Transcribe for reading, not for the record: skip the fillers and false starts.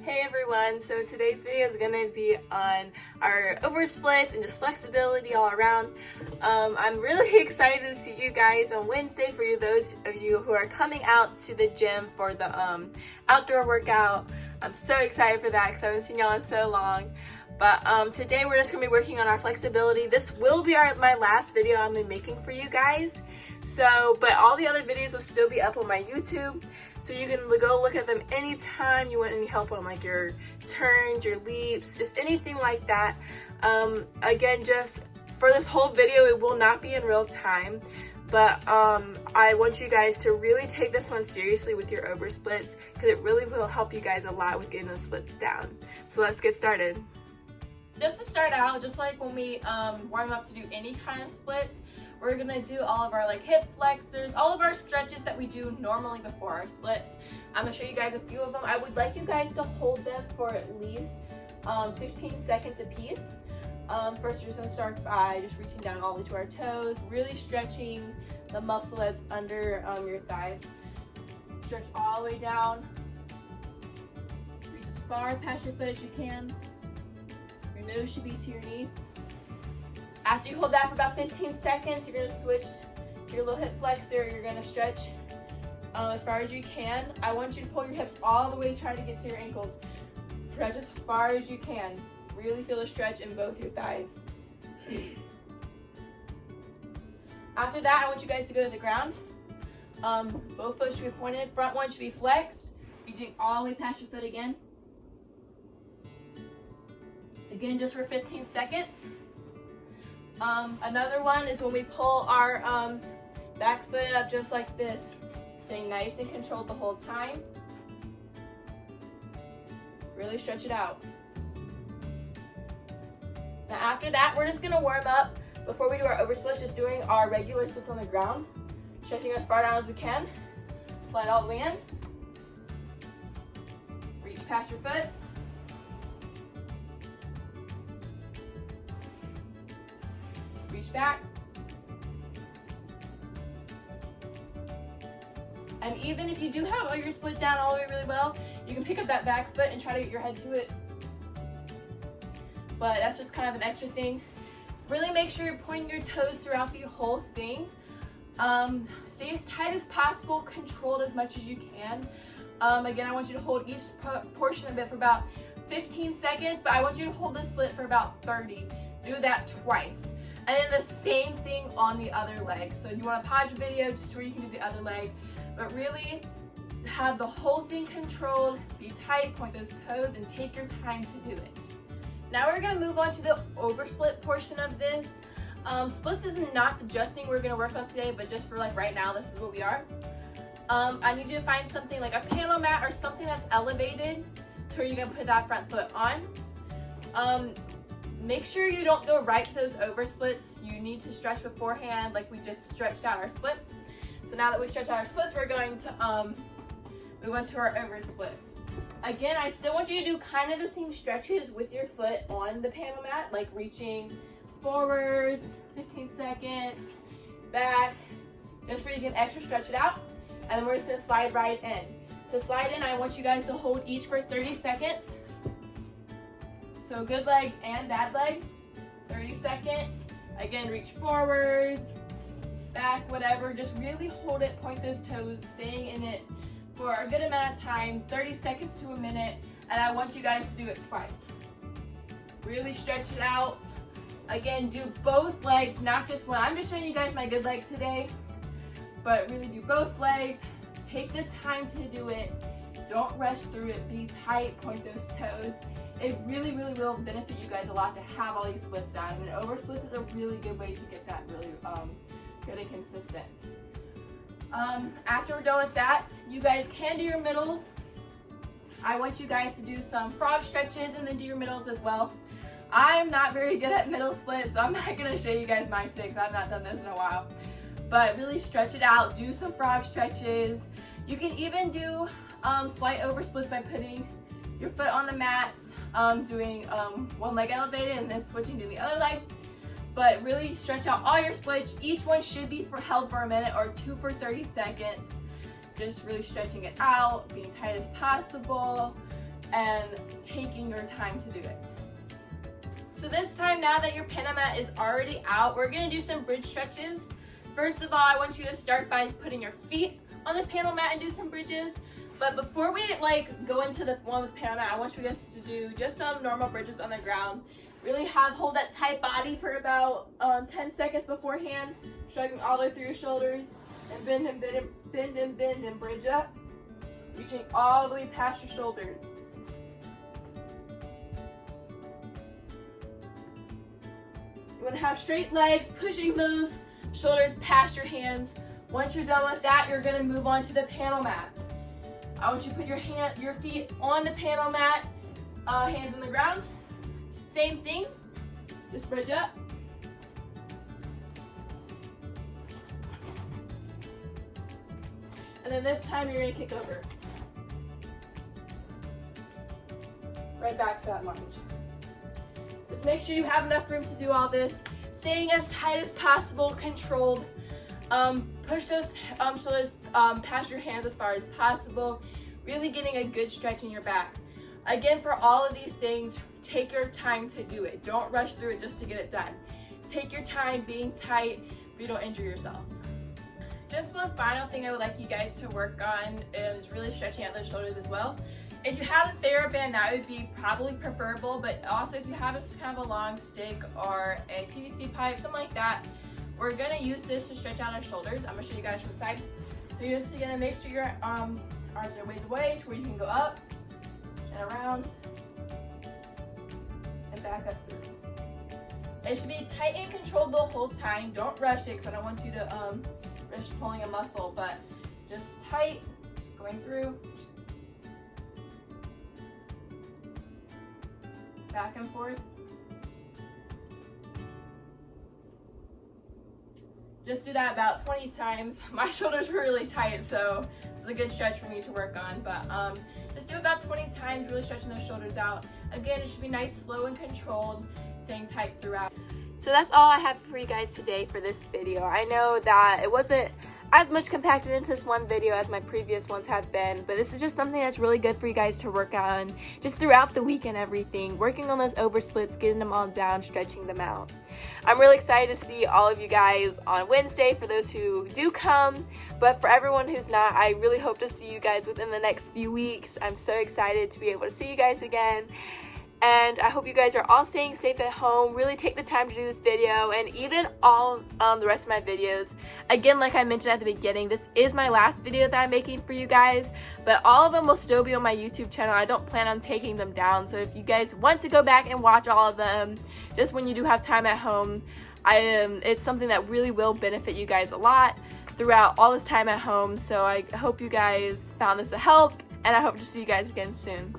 Hey everyone, so today's video is going to be on our over splits and just flexibility all around. I'm really excited to see you guys on Wednesday for those of you who are coming out to the gym for the outdoor workout. I'm so excited for that because I haven't seen y'all in so long. But today we're just going to be working on our flexibility. This will be my last video I'm making for you guys. But all the other videos will still be up on my YouTube. So you can go look at them anytime you want any help on like your turns, your leaps, just anything like that. Again, just for this whole video, it will not be in real time. But I want you guys to really take this one seriously with your over splits because it really will help you guys a lot with getting those splits down. So let's get started. Just to start out, just like when we warm up to do any kind of splits, we're gonna do all of our like hip flexors, all of our stretches that we do normally before our splits. I'm gonna show you guys a few of them. I would like you guys to hold them for at least 15 seconds a piece. First, you're just gonna start by just reaching down all the way to our toes, really stretching the muscle that's under your thighs. Stretch all the way down. Reach as far past your foot as you can. Your nose should be to your knee. After you hold that for about 15 seconds, you're going to switch to your little hip flexor. You're going to stretch as far as you can. I want you to pull your hips all the way, try to get to your ankles. Stretch as far as you can. Really feel the stretch in both your thighs. After that, I want you guys to go to the ground. Both foot should be pointed. Front one should be flexed. Reaching all the way past your foot again. Again, just for 15 seconds. Another one is when we pull our back foot up just like this. Stay nice and controlled the whole time. Really stretch it out. Now after that, we're just gonna warm up before we do our over splits, just doing our regular splits on the ground. Stretching as far down as we can. Slide all the way in. Reach past your foot. Reach back. And even if you do have all your split down all the way really well, you can pick up that back foot and try to get your head to it. But that's just kind of an extra thing. Really make sure you're pointing your toes throughout the whole thing. Stay as tight as possible, controlled as much as you can. Again, I want you to hold each portion of it for about 15 seconds, but I want you to hold the split for about 30. Do that twice. And then the same thing on the other leg. So if you want to pause your video just where you can do the other leg, but really have the whole thing controlled, be tight, point those toes, and take your time to do it. Now we're going to move on to the over split portion of this. Splits is not the just thing we're going to work on today, but just for like right now, this is what we are. I need you to find something like a panel mat or something that's elevated to where you can put that front foot on. Make sure you don't go right to those over splits. You need to stretch beforehand like we just stretched out our splits. So now that we stretched out our splits, we're going to move on to our over splits. Again, I still want you to do kind of the same stretches with your foot on the panel mat, like reaching forwards, 15 seconds, back, just where you can extra stretch it out. And then we're just gonna slide right in. To slide in, I want you guys to hold each for 30 seconds. So good leg and bad leg, 30 seconds. Again, reach forwards, back, whatever. Just really hold it, point those toes, staying in it for a good amount of time, 30 seconds to a minute. And I want you guys to do it twice. Really stretch it out. Again, do both legs, not just one. I'm just showing you guys my good leg today, but really do both legs. Take the time to do it. Don't rush through it. Be tight, point those toes. It really, really will benefit you guys a lot to have all these splits down. And over splits is a really good way to get that really good and consistent. After we're done with that, you guys can do your middles. I want you guys to do some frog stretches and then do your middles as well. I'm not very good at middle splits, so I'm not gonna show you guys mine today because I've not done this in a while. But really stretch it out, do some frog stretches. You can even do slight over splits by putting your foot on the mat, doing one leg elevated and then switching to the other leg. But really stretch out all your splits. Each one should be held for a minute or two for 30 seconds. Just really stretching it out, being tight as possible. and taking your time to do it. So this time, now that your panel mat is already out, we're gonna do some bridge stretches. First of all, I want you to start by putting your feet on the panel mat and do some bridges. But before we go into the one with panel mat, I want you guys to do just some normal bridges on the ground. Really hold that tight body for about 10 seconds beforehand, shrugging all the way through your shoulders, and bend and bend and bend and bend and bridge up, reaching all the way past your shoulders. You want to have straight legs, pushing those shoulders past your hands. Once you're done with that, you're going to move on to the panel mat. I want you to put your feet on the panel mat, hands on the ground. Same thing, just bridge up. And then this time you're going to kick over. Right back to that lunge. Just make sure you have enough room to do all this. Staying as tight as possible, controlled. Push those shoulders past your hands as far as possible. Really getting a good stretch in your back. Again, for all of these things, take your time to do it. Don't rush through it just to get it done. Take your time being tight so you don't injure yourself. Just one final thing I would like you guys to work on is really stretching out those shoulders as well. If you have a TheraBand, that would be probably preferable, but also if you have kind of a long stick or a PVC pipe, something like that, we're gonna use this to stretch out our shoulders. I'm gonna show you guys from the side. So you're just gonna make sure your arms are ways away to where you can go up and around and back up through. It should be tight and controlled the whole time. Don't rush it because I don't want you to rush pulling a muscle, but just tight, going through, back and forth. Just do that about 20 times. My shoulders were really tight, so it's a good stretch for me to work on, but just do about 20 times, really stretching those shoulders out. Again, it should be nice, slow, and controlled, staying tight throughout. So that's all I have for you guys today for this video. I know that it wasn't as much compacted into this one video as my previous ones have been, but this is just something that's really good for you guys to work on just throughout the week and everything, working on those over splits, getting them all down, stretching them out. I'm really excited to see all of you guys on Wednesday for those who do come, but for everyone who's not, I really hope to see you guys within the next few weeks. I'm so excited to be able to see you guys again. And I hope you guys are all staying safe at home. Really take the time to do this video and even all the rest of my videos. Again, like I mentioned at the beginning, this is my last video that I'm making for you guys, but all of them will still be on my YouTube channel. I don't plan on taking them down, so if you guys want to go back and watch all of them just when you do have time at home, it's something that really will benefit you guys a lot throughout all this time at home. So I hope you guys found this a help, and I hope to see you guys again soon.